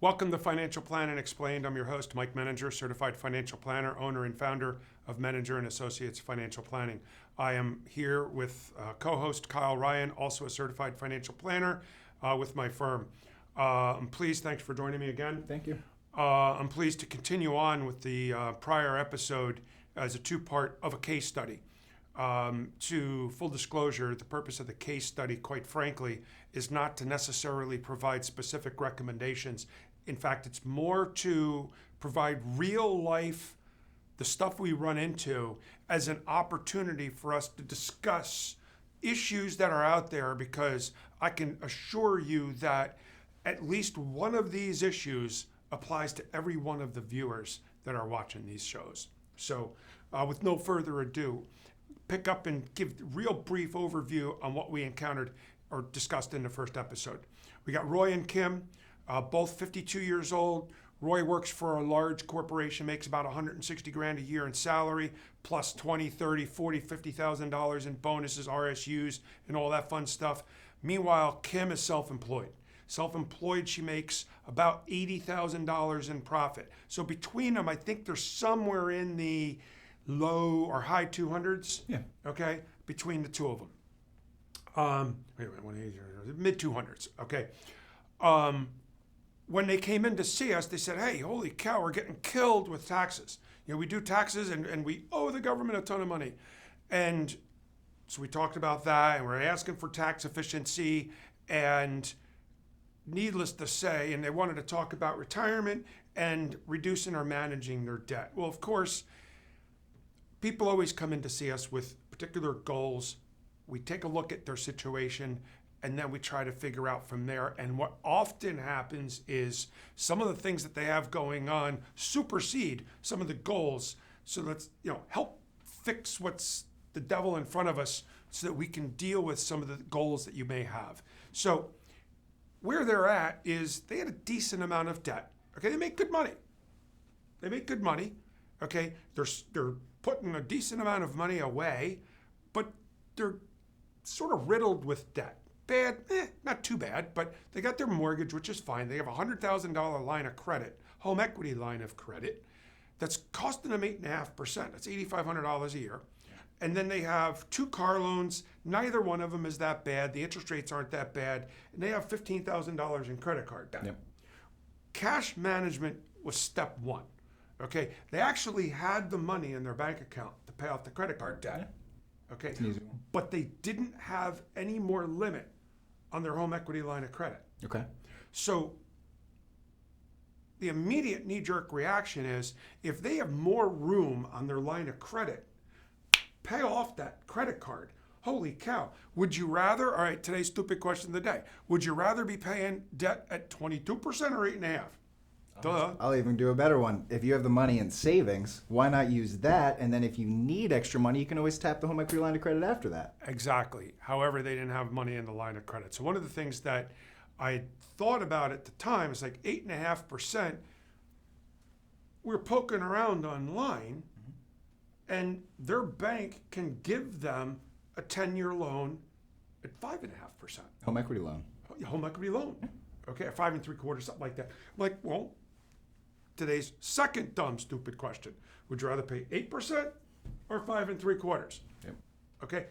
Welcome to Financial Planning Explained. I'm your host, Mike Menninger, certified financial planner, owner and founder of Menninger Associates Financial Planning. I am here with co-host Kyle Ryan, also a certified financial planner with my firm. I'm pleased, thanks for joining me again. Thank you. I'm pleased to continue on with the prior episode as a two-part of a case study. To full disclosure, the purpose of the case study, quite frankly, is not to necessarily provide specific recommendations. In fact, it's more to provide real life, the stuff we run into, as an opportunity for us to discuss issues that are out there, because I can assure you that at least one of these issues applies to every one of the viewers that are watching these shows. So with no further ado, pick up and give a real brief overview on what we encountered or discussed in the first episode. We got Roy and Kim, both 52 years old. Roy works for a large corporation, makes about 160 grand a year in salary, plus 20, 30, 40, $50,000 in bonuses, RSUs, and all that fun stuff. Meanwhile, Kim is self-employed. Self-employed, she makes about $80,000 in profit. So between them, I think they're somewhere in the low or high 200s. Yeah. Okay, between the two of them. Mid 200s. Okay. When they came in to see us, they said, "Hey, holy cow, we're getting killed with taxes. You know, we do taxes and we owe the government a ton of money." And so we talked about that, and we're asking for tax efficiency, and needless to say, and they wanted to talk about retirement and reducing or managing their debt. Well, of course, people always come in to see us with particular goals. We take a look at their situation, and then we try to figure out from there. And what often happens is some of the things that they have going on supersede some of the goals. So let's help fix what's the devil in front of us so that we can deal with some of the goals that you may have. So where they're at is they had a decent amount of debt. Okay, they make good money. Okay, they're putting a decent amount of money away, but they're sort of riddled with debt. Bad, not too bad, but they got their mortgage, which is fine. They have a $100,000 line of credit, home equity line of credit, that's costing them 8.5%. That's $8,500 a year. And then they have 2 car loans. Neither one of them is that bad. The interest rates aren't that bad. And they have $15,000 in credit card debt. Yep. Cash management was step one. Okay, they actually had the money in their bank account to pay off the credit card debt. Okay, but they didn't have any more limit on their home equity line of credit. Okay. So the immediate knee-jerk reaction is, if they have more room on their line of credit, pay off that credit card. Holy cow. Would you rather, all right, today's stupid question of the day, would you rather be paying debt at 22% or 8.5%? Duh. I'll even do a better one. If you have the money in savings, why not use that? And then if you need extra money, you can always tap the home equity line of credit after that. Exactly. However, they didn't have money in the line of credit. So one of the things that I thought about at the time is like 8.5%. We're poking around online, and their bank can give them a 10-year loan at 5.5%. Home equity loan. Home equity loan. Okay, at 5 3/4, something like that. I'm like, well, today's second dumb, stupid question. Would you rather pay 8% or 5 3/4? Yep. Okay,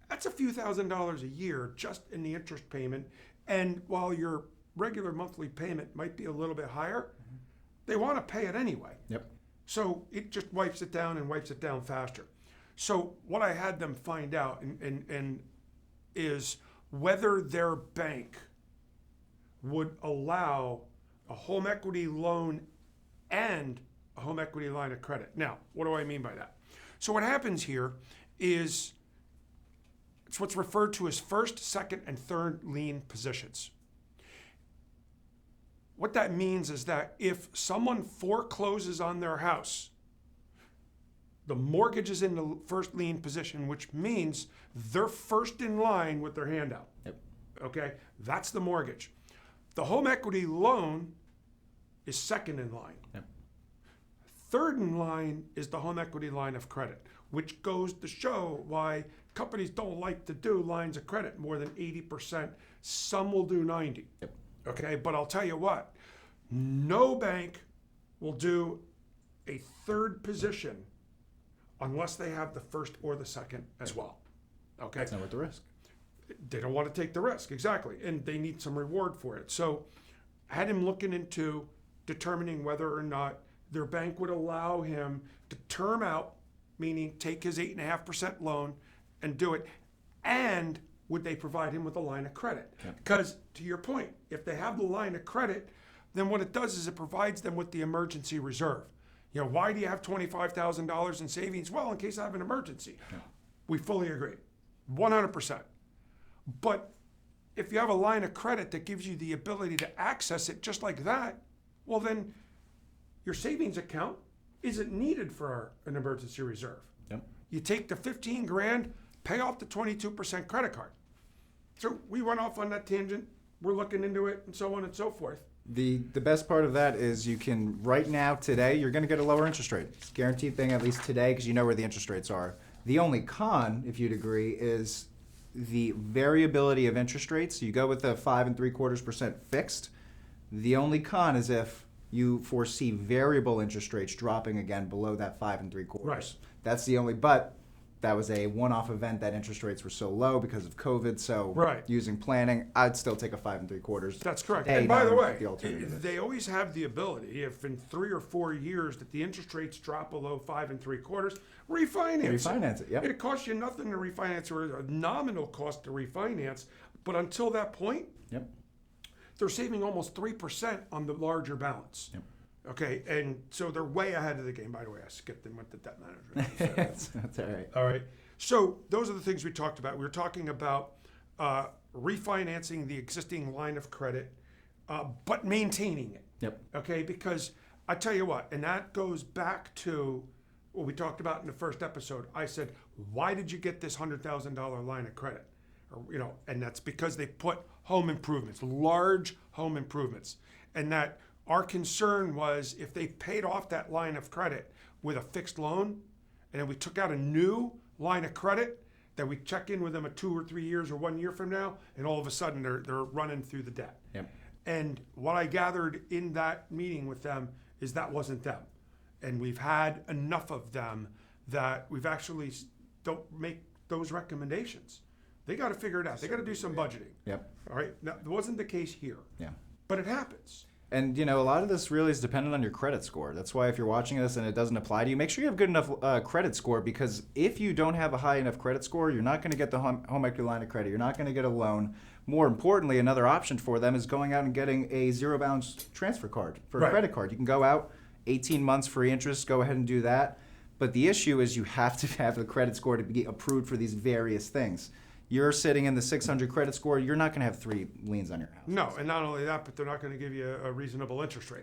that's a few $1,000s a year just in the interest payment. And while your regular monthly payment might be a little bit higher, they want to pay it anyway. Yep. So it just wipes it down and wipes it down faster. So what I had them find out and is whether their bank would allow a home equity loan and a home equity line of credit. Now, what do I mean by that? So what happens here is it's what's referred to as first, second, and third lien positions. What that means is that if someone forecloses on their house, the mortgage is in the first lien position, which means they're first in line with their handout. Yep. Okay, that's the mortgage. The home equity loan is second in line. Yep. Third in line is the home equity line of credit, which goes to show why companies don't like to do lines of credit more than 80%. Some will do 90%. Yep. Okay, but I'll tell you what, No bank will do a third position unless they have the first or the second as well. Okay? That's not worth the risk. They don't want to take the risk, exactly. And they need some reward for it. So I had him looking into determining whether or not their bank would allow him to term out, meaning take his 8.5% loan and do it, and would they provide him with a line of credit? Because to your point, if they have the line of credit, then what it does is it provides them with the emergency reserve. You know, why do you have $25,000 in savings? Well, in case I have an emergency. We fully agree, 100%. But if you have a line of credit that gives you the ability to access it just like that, well then your savings account isn't needed for an emergency reserve. Yep. You take the 15 grand, pay off the 22% credit card. So we went off on that tangent. We're looking into it and so on and so forth. The best part of that is you can, right now, today, you're going to get a lower interest rate. It's a guaranteed thing, at least today, because you know where the interest rates are. The only con, if you'd agree, is the variability of interest rates. You go with the 5.75% fixed. The only con is if you foresee variable interest rates dropping again below that 5.75. Right. That's the only, but that was a one-off event that interest rates were so low because of COVID. So Right. using planning, I'd still take a 5.75. That's correct. today, And by the knowing way, the alternative is. they always have the ability, if in 3 or 4 years that the interest rates drop below 5.75, refinance it, yep. It costs you nothing to refinance or a nominal cost to refinance. But until that point, Yep. they're saving almost 3% on the larger balance. Yep. Okay, and so they're way ahead of the game. By the way, I skipped and went to debt management. That's all right. All right. So those are the things we talked about. We were talking about refinancing the existing line of credit, but maintaining it. Yep. Okay, because I tell you what, and that goes back to what we talked about in the first episode. I said, why did you get this $100,000 line of credit? Or, you know, and that's because they put home improvements, large home improvements, and that our concern was if they paid off that line of credit with a fixed loan, and then we took out a new line of credit, that we check in with them at 2 or 3 years or 1 year from now, and all of a sudden they're running through the debt. Yep. And what I gathered in that meeting with them is that wasn't them. And we've had enough of them that we've actually don't make those recommendations. They got to figure it out. They got to do some budgeting. Yep. All right. Now, it wasn't the case here. Yeah. But it happens. And, you know, a lot of this really is dependent on your credit score. That's why if you're watching this and it doesn't apply to you, make sure you have good enough credit score, because if you don't have a high enough credit score, you're not going to get the home equity line of credit. You're not going to get a loan. More importantly, another option for them is going out and getting a zero balance transfer card for a credit card. You can go out, 18 months free interest, go ahead and do that. But the issue is you have to have the credit score to be approved for these various things. You're sitting in the 600 credit score, you're not going to have 3 liens on your house. No, and not only that, but they're not going to give you a reasonable interest rate.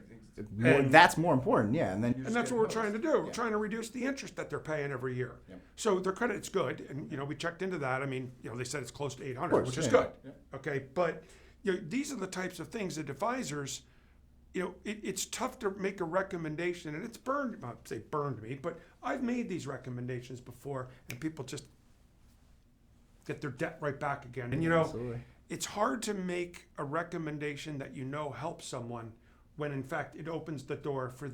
That's more important, yeah. And that's what we're trying to do. We're trying to reduce the interest that they're paying every year. Yep. So their credit's good, and you know we checked into that. I mean, you know, they said it's close to 800, course, which is yeah, good. yeah. Okay, but you know, these are the types of things that advisors, you know, it's tough to make a recommendation, and it's burned. I'd say burned me, but I've made these recommendations before, and people just get their debt right back again. And you know, Absolutely. it's hard to make a recommendation that you know helps someone when in fact it opens the door for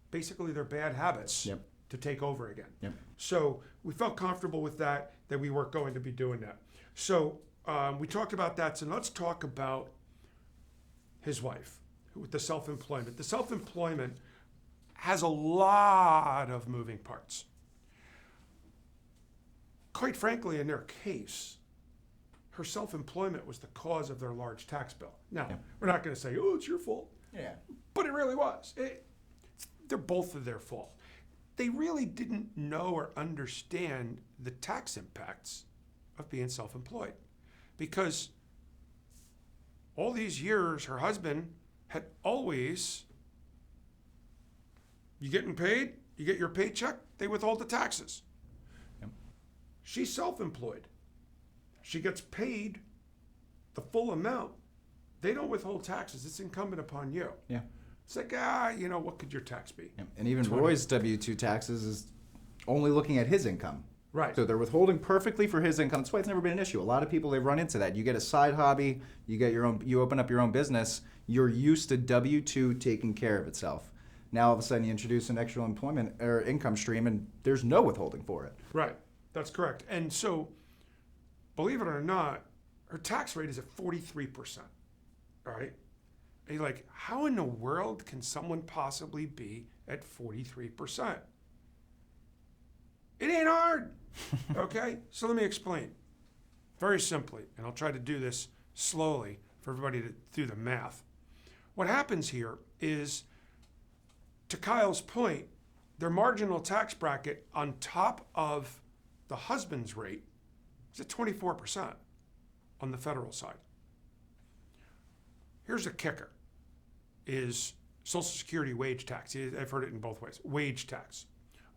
basically their bad habits Yep. to take over again. Yep. So we felt comfortable with that we weren't going to be doing that. So we talked about that. So let's talk about his wife with the self-employment. The self-employment has a lot of moving parts. Quite frankly, in their case, her self-employment was the cause of their large tax bill. Now, we're not going to say, oh, it's your fault. Yeah. But it really was. They're both of their fault. They really didn't know or understand the tax impacts of being self-employed. Because all these years, her husband had always, you getting paid, you get your paycheck, they withhold the taxes. She's self-employed. She gets paid the full amount. They don't withhold taxes. It's incumbent upon you. Yeah. It's like, you know, what could your tax be? And even 20. Roy's W-2 taxes is only looking at his income. Right. So they're withholding perfectly for his income. That's why it's never been an issue. A lot of people, they run into that. You get a side hobby, you open up your own business, you're used to W-2 taking care of itself. Now all of a sudden you introduce an extra employment or income stream and there's no withholding for it. Right. That's correct. And so, believe it or not, her tax rate is at 43%. All right. And you're like, how in the world can someone possibly be at 43%? It ain't hard. Okay? So let me explain. Very simply, and I'll try to do this slowly for everybody to do the math. What happens here is, to Kyle's point, their marginal tax bracket on top of the husband's rate is at 24% on the federal side. Here's a kicker, is Social Security wage tax. I've heard it in both ways. Wage tax.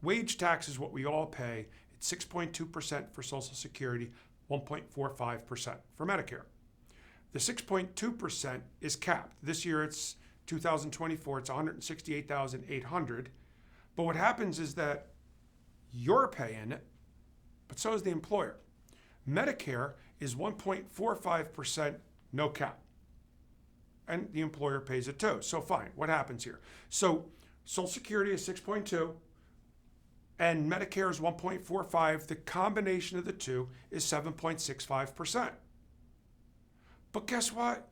Wage tax is what we all pay. It's 6.2% for Social Security, 1.45% for Medicare. The 6.2% is capped. This year it's 2024, it's $168,800. But what happens is that you're paying it, but so is the employer. Medicare is 1.45%, no cap. And the employer pays it too. So fine, what happens here? So Social Security is 6.2 and Medicare is 1.45. The combination of the two is 7.65%. But guess what?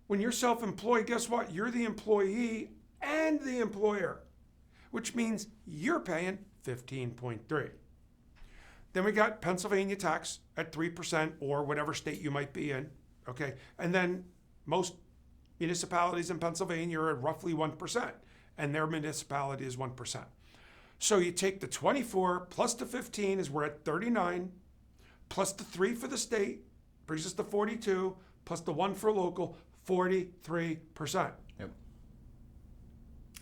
When you're self-employed, guess what? You're the employee and the employer, which means you're paying 15.3. Then we got Pennsylvania tax at 3% or whatever state you might be in, okay? And then most municipalities in Pennsylvania are at roughly 1%, and their municipality is 1%. So you take the 24 plus the 15 is we're at 39, plus the 3 for the state, brings us to 42, plus the 1 for local, 43%. Yep.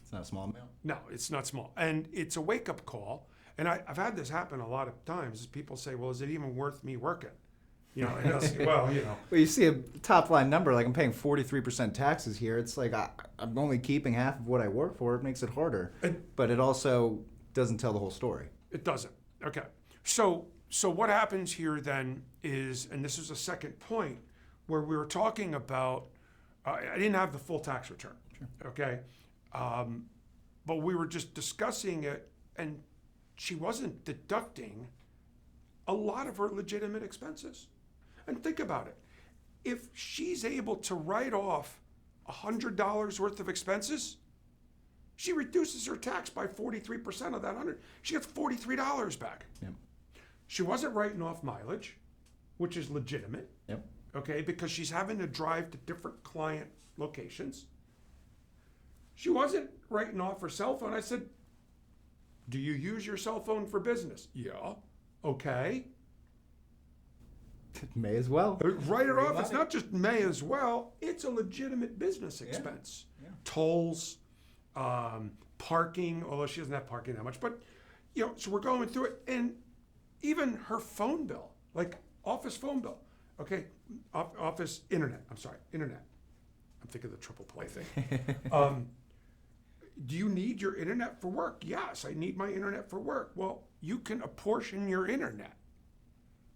It's not a small amount. No, it's not small. And it's a wake-up call. And I've had this happen a lot of times. Is people say, well, is it even worth me working? You know, and well, you know. Well, you see a top line number, like I'm paying 43% taxes here. It's like I'm only keeping half of what I work for. It makes it harder. But it also doesn't tell the whole story. It doesn't. Okay. So what happens here then is, and this is a second point, where we were talking about, I didn't have the full tax return. Sure. Okay. But we were just discussing it, and she wasn't deducting a lot of her legitimate expenses. And think about it. If she's able to write off $100 worth of expenses, she reduces her tax by 43% of that 100. She gets $43 back. Yep. She wasn't writing off mileage, which is legitimate. Yep. Okay, because she's having to drive to different client locations. She wasn't writing off her cell phone. I said, do you use your cell phone for business? Yeah. Okay. May as well. Write it off. It's not just may as well. It's a legitimate business expense. Yeah. Tolls, parking, although she doesn't have parking that much. But, you know, so we're going through it. And even her phone bill, like office phone bill. Okay, office, internet. I'm thinking of the triple play thing. Do you need your internet for work? Yes, I need my internet for work. Well, you can apportion your internet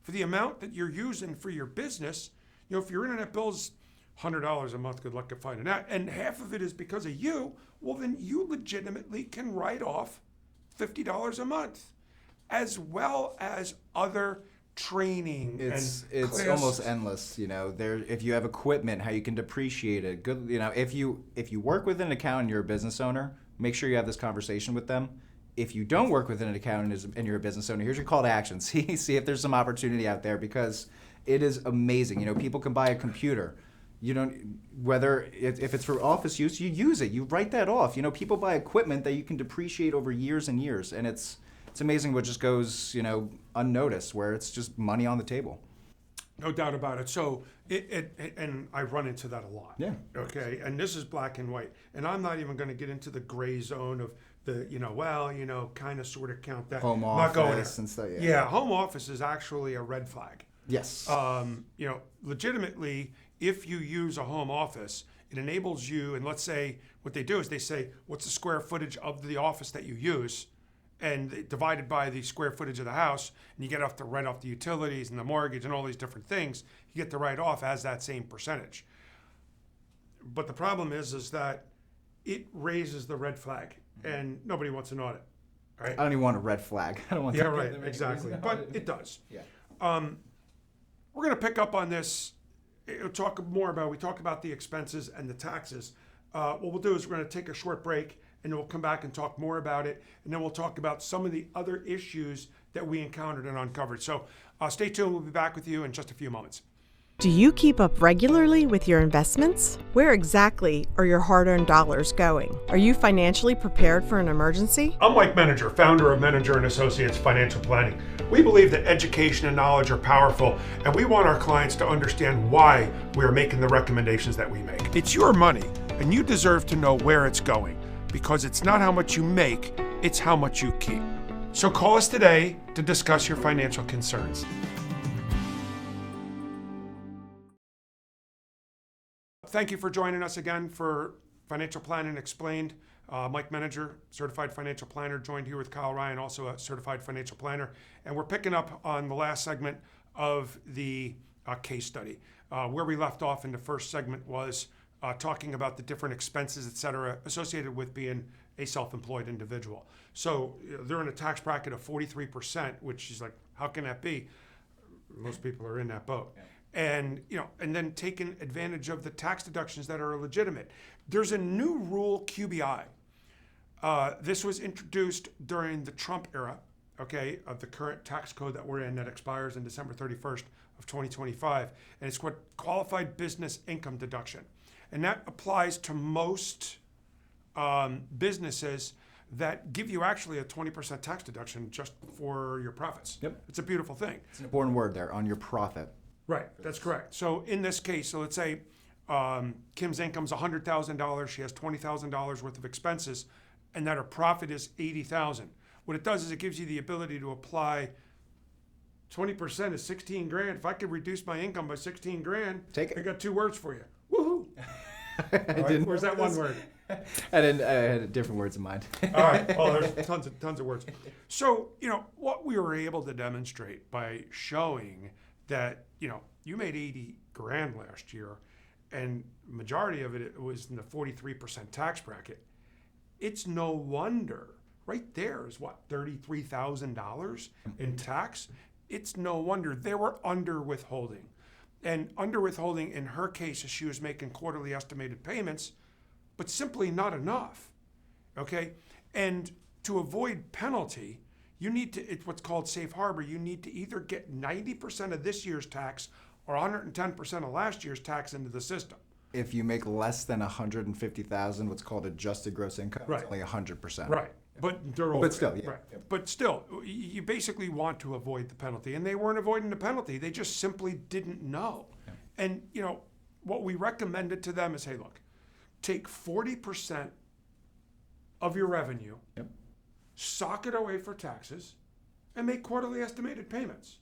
for the amount that you're using for your business. You know, if your internet bill's $100 a month, good luck at finding that, and half of it is because of you, well, then you legitimately can write off $50 a month, as well as other training. It's classes. almost endless, you know. If you have equipment, how you can depreciate it. Good, you know. If you work with an accountant and you're a business owner, make sure you have this conversation with them. If you don't work with an accountant and you're a business owner, here's your call to action. See if there's some opportunity out there, because it is amazing. You know, people can buy a computer. You don't, whether if it's for office use, you use it. You write that off. You know, people buy equipment that you can depreciate over years and years, and it's amazing what just goes, you know, unnoticed, where it's just money on the table. No doubt about it. So and I run into that a lot. Yeah. Okay. And this is black and white. And I'm not even going to get into the gray zone of the, you know, well, you know, kind of sort of count that. Home I'm not going office and stuff. Yeah. Yeah. Home office is actually a red flag. Yes. You know, legitimately, if you use a home office, it enables you, and let's say what they do is they say, what's the square footage of the office that you use? and divided by the square footage of the house, and you get off to write off the utilities and the mortgage and all these different things, you get to write off as that same percentage. But the problem is that it raises the red flag, and nobody wants an audit. Right? I don't even want a red flag. I don't want. Yeah, right, exactly. But it does. Yeah. We're going to pick up on this. We talk about the expenses and the taxes. What we'll do is we're going to take a short break, and then we'll come back and talk more about it, and then we'll talk about some of the other issues that we encountered and uncovered. So stay tuned. We'll be back with you in just a few moments. Do you keep up regularly with your investments? Where exactly are your hard-earned dollars going? Are you financially prepared for an emergency? I'm Mike Menninger, founder of Menninger Associates Financial Planning. We believe that education and knowledge are powerful, and we want our clients to understand why we are making the recommendations that we make. It's your money, and you deserve to know where it's going, because it's not how much you make, it's how much you keep. So call us today to discuss your financial concerns. Thank you for joining us again for Financial Planning Explained. Mike Menninger, certified financial planner, joined here with Kyle Ryan, also a certified financial planner. And we're picking up on the last segment of the case study. Where we left off in the first segment was talking about the different expenses, et cetera, associated with being a self-employed individual. So they're in a tax bracket of 43%, which is like, how can that be? Most people are in that boat. Yeah. And then taking advantage of the tax deductions that are legitimate. There's a new rule, QBI. This was introduced during the Trump era, of the current tax code that we're in that expires in December 31st of 2025, and it's what qualified business income deduction, and that applies to most businesses that give you actually a 20% tax deduction just for your profits. Yep, it's a beautiful thing. It's an important word there, on your profit. Right, that's correct. So in this case, so let's say Kim's income's $100,000, she has $20,000 worth of expenses, and that her profit is $80,000. What it does is it gives you the ability to apply 20% is 16 grand. If I could reduce my income by 16 grand, take it. I got two words for you. Woohoo! Right, where's that one word? I had different words in mind. All right. Well, there's tons of words. So, what we were able to demonstrate by showing that, you made 80 grand last year, and majority of it was in the 43% tax bracket. It's no wonder, right there is what, $33,000 in tax? It's no wonder they were under withholding. And under withholding in her case, she was making quarterly estimated payments, but simply not enough, And to avoid penalty, you need to, it's what's called safe harbor. You need to either get 90% of this year's tax or 110% of last year's tax into the system. If you make less than $150,000, what's called adjusted gross income, right. It's only 100%. Right. But they're over. But still, yeah. Right. But still, you basically want to avoid the penalty. And they weren't avoiding the penalty. They just simply didn't know. Yeah. And, what we recommended to them is, hey, look, take 40% of your revenue, sock it away for taxes, and make quarterly estimated payments.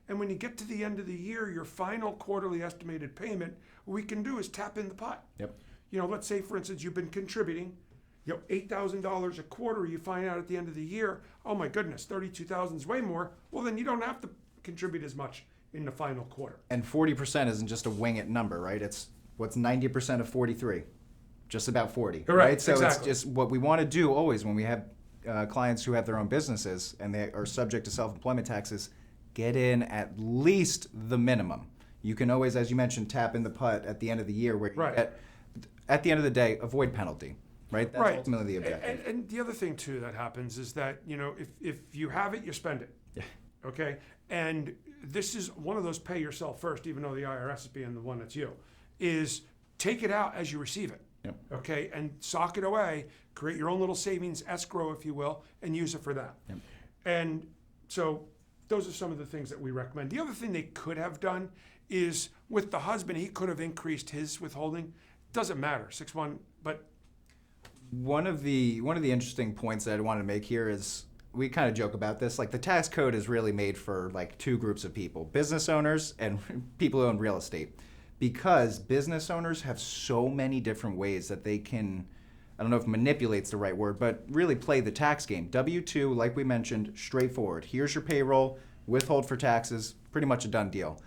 And when you get to the end of the year, your final quarterly estimated payment, what we can do is tap in the pot. Yep. Let's say, for instance, you've been contributing, $8,000 a quarter. You find out at the end of the year, oh my goodness, $32,000 is way more. Well, then you don't have to contribute as much in the final quarter. And 40% isn't just a wing it number, right? It's what's 90% of 43, just about 40, right? So exactly. It's just what we want to do always when we have clients who have their own businesses and they are subject to self-employment taxes, get in at least the minimum. You can always, as you mentioned, tap in the pot at the end of the year where you get, at the end of the day, avoid penalty, right? That's ultimately the objective. And the other thing, too, that happens is that, if you have it, you spend it. Yeah. Okay? And this is one of those pay yourself first, even though the IRS is being the one that's you, is take it out as you receive it. Yep. Okay? And sock it away, create your own little savings escrow, if you will, and use it for that. Yep. And so those are some of the things that we recommend. The other thing they could have done is with the husband, he could have increased his withholding. Doesn't matter, 6-1, but one of the interesting points that I want to make here is we kind of joke about this. Like the tax code is really made for like two groups of people: business owners and people who own real estate, because business owners have so many different ways that they can I don't know if manipulate's the right word, but really play the tax game. W-2, like we mentioned, straightforward. Here's your payroll, withhold for taxes, pretty much a done deal.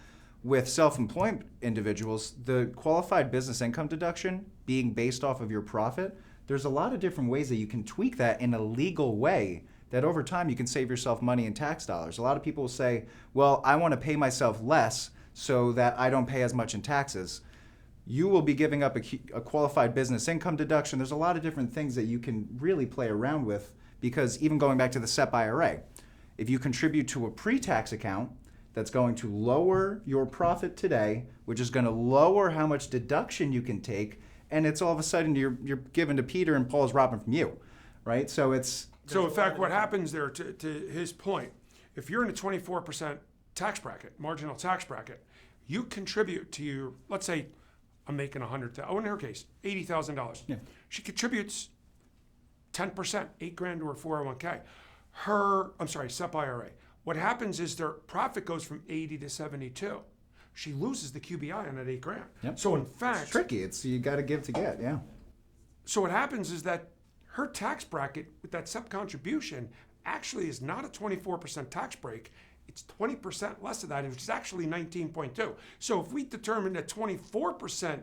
With self-employed individuals, the qualified business income deduction being based off of your profit, there's a lot of different ways that you can tweak that in a legal way that over time you can save yourself money in tax dollars. A lot of people will say, well, I want to pay myself less so that I don't pay as much in taxes. You will be giving up a qualified business income deduction. There's a lot of different things that you can really play around with, because even going back to the SEP IRA, if you contribute to a pre-tax account, that's going to lower your profit today, which is going to lower how much deduction you can take, and it's all of a sudden you're given to Peter and Paul's robbing from you, right? So it's... So in fact, what happens there, to his point, if you're in a 24% tax bracket, marginal tax bracket, you contribute to your, let's say I'm making $100,000, in her case, $80,000. Yeah. She contributes 10%, $8,000 to her 401k. SEP IRA. What happens is their profit goes from 80 to 72. She loses the QBI on that $8,000. Yep. So in fact, it's tricky. You got to give to get, yeah. So what happens is that her tax bracket with that SEP contribution actually is not a 24% tax break. It's 20% less of that, which is actually 19.2. So if we determine that 24%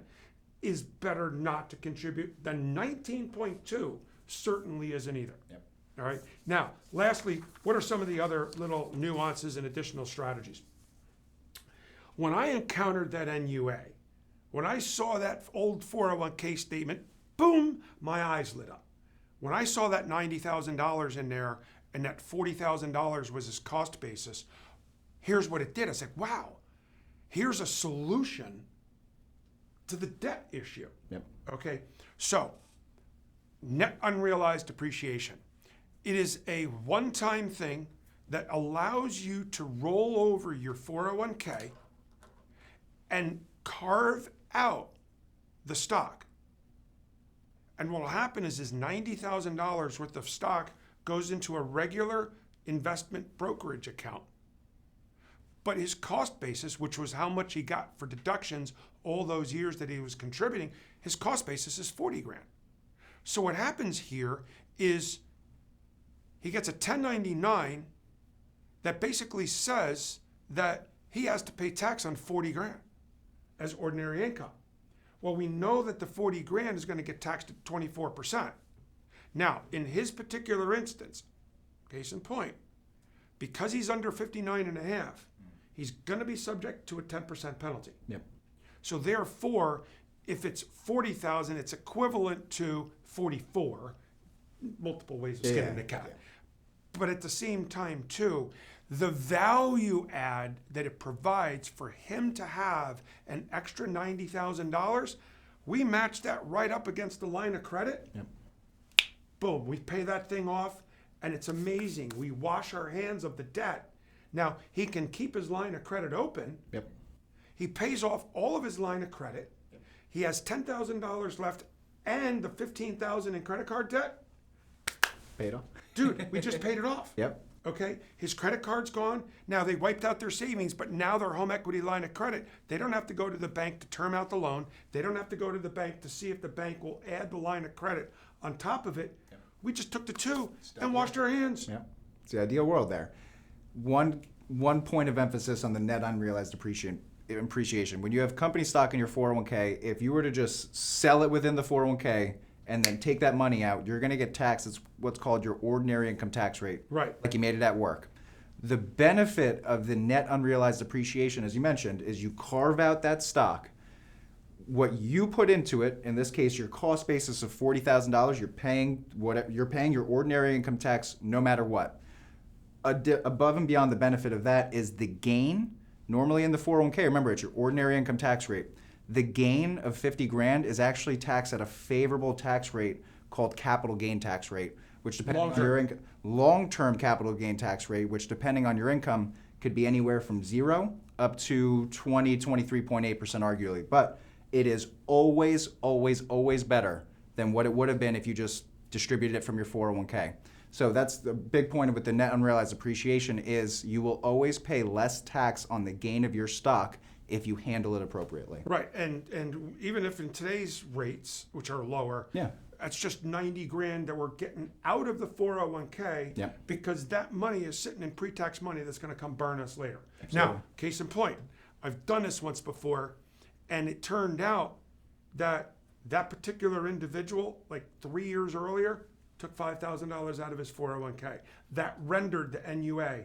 is better not to contribute, then 19.2 certainly isn't either. Yep. All right. Now, lastly, what are some of the other little nuances and additional strategies? When I encountered that NUA, when I saw that old 401k statement, boom, my eyes lit up. When I saw that $90,000 in there and that $40,000 was his cost basis, here's what it did. I said, wow, here's a solution to the debt issue. Yep. Okay, so net unrealized appreciation. It is a one-time thing that allows you to roll over your 401k and carve out the stock. And what will happen is $90,000 worth of stock goes into a regular investment brokerage account. But his cost basis, which was how much he got for deductions all those years that he was contributing, his cost basis is $40,000. So what happens here is he gets a 1099 that basically says that he has to pay tax on $40,000 as ordinary income. Well, we know that the $40,000 is going to get taxed at 24%. Now, in his particular instance, case in point, because he's under 59 and a half, he's going to be subject to a 10% penalty. Yep. So therefore, if it's 40,000, it's equivalent to 44. Multiple ways of skinning the cat. But at the same time, too, the value add that it provides for him to have an extra $90,000, we match that right up against the line of credit. Yep. Boom, we pay that thing off, and it's amazing. We wash our hands of the debt. Now, he can keep his line of credit open. Yep. He pays off all of his line of credit. Yep. He has $10,000 left and the $15,000 in credit card debt. Paid off. Dude, we just paid it off. Yep. Okay, his credit card's gone. Now they wiped out their savings, but now their home equity line of credit, they don't have to go to the bank to term out the loan. They don't have to go to the bank to see if the bank will add the line of credit on top of it. Yep. We just took the two and washed our hands. Yeah, it's the ideal world there. One point of emphasis on the net unrealized appreciation. When you have company stock in your 401k, if you were to just sell it within the 401k and then take that money out, you're going to get taxed. It's what's called your ordinary income tax rate. Right. Like you made it at work. The benefit of the net unrealized appreciation, as you mentioned, is you carve out that stock. What you put into it, in this case, your cost basis of $40,000, you're paying your ordinary income tax no matter what. Above and beyond the benefit of that is the gain. Normally in the 401k, remember, it's your ordinary income tax rate. The gain of $50,000 is actually taxed at a favorable tax rate called capital gain tax rate, which depending on your income, long-term capital gain tax rate, which depending on your income could be anywhere from 0 up to 23.8% arguably. But it is always, always, always better than what it would have been if you just distributed it from your 401k. So that's the big point with the net unrealized appreciation is you will always pay less tax on the gain of your stock if you handle it appropriately. Right, and even if in today's rates, which are lower, Yeah. That's just 90 grand that we're getting out of the 401k Yep. because that money is sitting in pre-tax money that's going to come burn us later. Absolutely. Now, case in point, I've done this once before, and it turned out that that particular individual, like 3 years earlier, took $5,000 out of his 401k. That rendered the NUA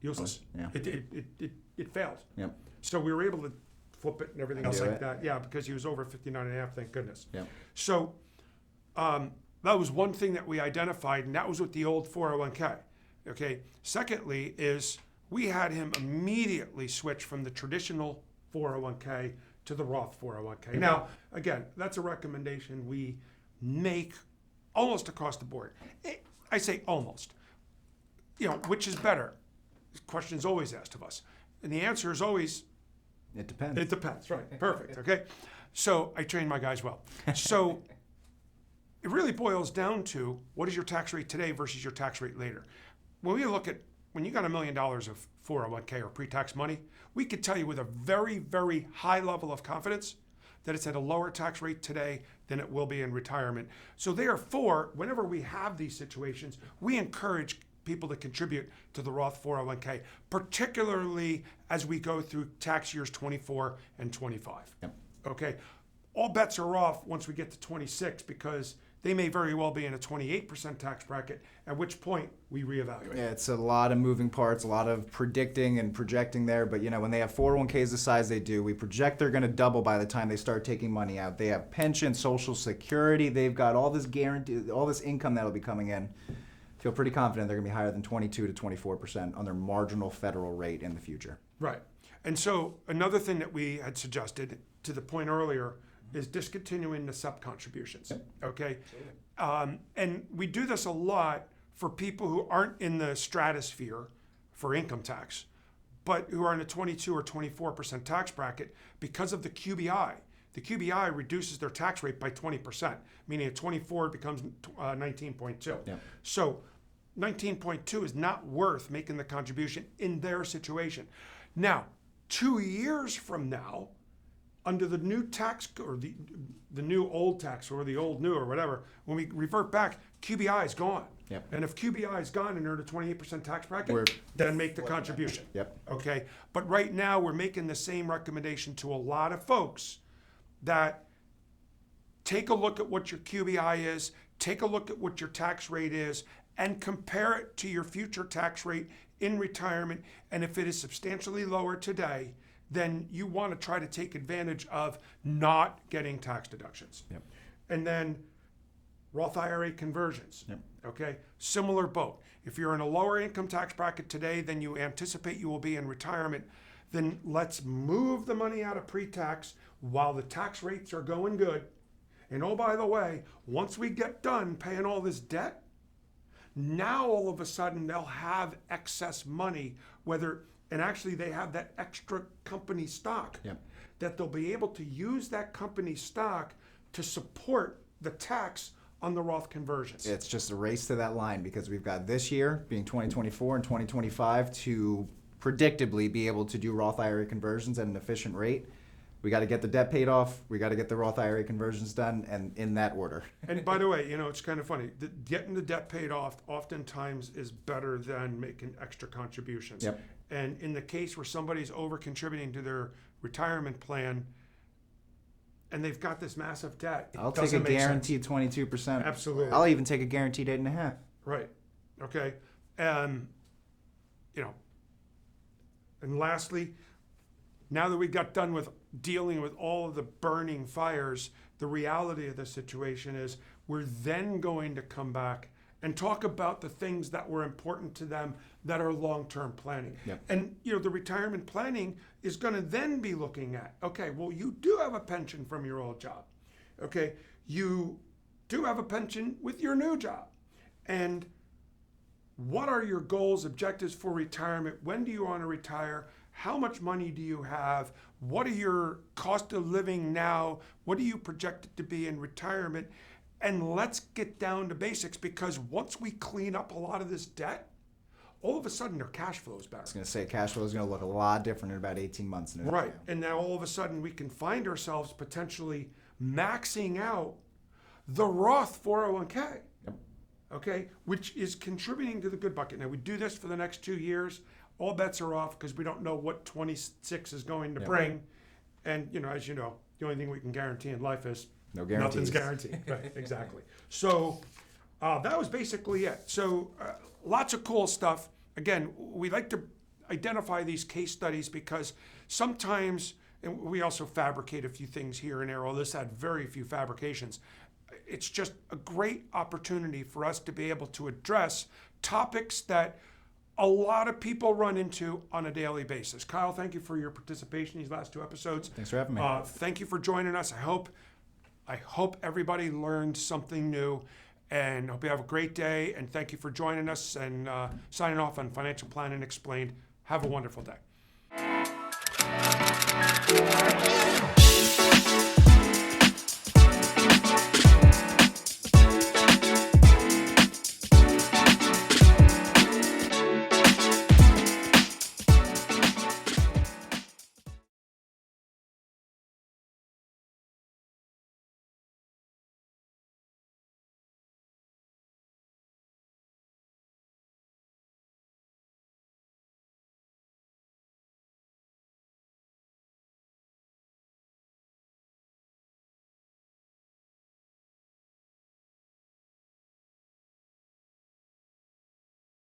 useless. Yeah. It failed. Yep. So we were able to flip it and everything else Undo like it. that. Yeah, because he was over 59 and a half, thank goodness. Yep. So that was one thing that we identified, and that was with the old 401k. Okay. Secondly is we had him immediately switch from the traditional 401k to the Roth 401k. Now, again, that's a recommendation we make almost across the board. I say almost. Which is better? This question is always asked of us. And the answer is always, It depends. it depends, right? Perfect, okay? So I train my guys well. So it really boils down to what is your tax rate today versus your tax rate later. When we look at, when you got $1 million of 401k or pre-tax money, we could tell you with a very, very high level of confidence that it's at a lower tax rate today than it will be in retirement. So therefore, whenever we have these situations, we encourage people to contribute to the Roth 401k, particularly as we go through tax years 24 and 25. Yep. Okay, all bets are off once we get to 26 because they may very well be in a 28% tax bracket, at which point we reevaluate. Yeah, it's a lot of moving parts, a lot of predicting and projecting there. But when they have 401ks the size they do, we project they're going to double by the time they start taking money out. They have pension, Social Security. They've got all this guarantee, all this income that'll be coming in. Feel pretty confident they're going to be higher than 22 to 24% on their marginal federal rate in the future. Right. And so another thing that we had suggested to the point earlier is discontinuing the SEP contributions. Okay. And we do this a lot for people who aren't in the stratosphere for income tax, but who are in a 22 or 24% tax bracket because of the QBI. The QBI reduces their tax rate by 20%, meaning at 24 becomes 19.2. Yeah. So 19.2 is not worth making the contribution in their situation. Now, 2 years from now, under the new tax or the new old tax or the old new or whatever, when we revert back, QBI is gone. Yep. And if QBI is gone and they're at a 28% tax bracket, then make the contribution. Yep. Okay. But right now we're making the same recommendation to a lot of folks that take a look at what your QBI is, take a look at what your tax rate is, and compare it to your future tax rate in retirement. And if it is substantially lower today, then you want to try to take advantage of not getting tax deductions. Yep. And then Roth IRA conversions. Yep. Okay, similar boat. If you're in a lower income tax bracket today than you anticipate you will be in retirement, then let's move the money out of pre-tax while the tax rates are going good. And oh, by the way, once we get done paying all this debt, now all of a sudden they'll have excess money, and actually they have that extra company stock. Yep. That they'll be able to use that company stock to support the tax on the Roth conversions. It's just a race to that line because we've got this year being 2024 and 2025 to predictably be able to do Roth IRA conversions at an efficient rate. We got to get the debt paid off. We got to get the Roth IRA conversions done, and in that order. And by the way, it's kind of funny. Getting the debt paid off oftentimes is better than making extra contributions. Yep. And in the case where somebody's over contributing to their retirement plan, and they've got this massive debt, I'll take a guaranteed 22%. Absolutely. I'll even take a guaranteed 8.5%. Right. Okay. And lastly, now that we got done with dealing with all of the burning fires, the reality of the situation is we're then going to come back and talk about the things that were important to them that are long-term planning. Yep. And the retirement planning is going to then be looking at, okay, well, you do have a pension from your old job. Okay, you do have a pension with your new job. And what are your goals, objectives for retirement? When do you want to retire? How much money do you have? What are your cost of living now? What do you project it to be in retirement? And let's get down to basics, because once we clean up a lot of this debt, all of a sudden their cash flow is better. I was going to say cash flow is going to look a lot different in about 18 months. Right. And now all of a sudden we can find ourselves potentially maxing out the Roth 401k. Okay, which is contributing to the good bucket. Now, we do this for the next 2 years. All bets are off because we don't know what 26 is going to bring. And, as you know, the only thing we can guarantee in life is No guarantees. nothing's guaranteed. Right, exactly. So that was basically it. So lots of cool stuff. Again, we like to identify these case studies because sometimes, and we also fabricate a few things here and there, although this had very few fabrications. It's just a great opportunity for us to be able to address topics that a lot of people run into on a daily basis. Kyle, thank you for your participation in these last 2 episodes. Thanks for having me. Thank you for joining us. I hope everybody learned something new, and hope you have a great day. And thank you for joining us and signing off on Financial Planning Explained. Have a wonderful day.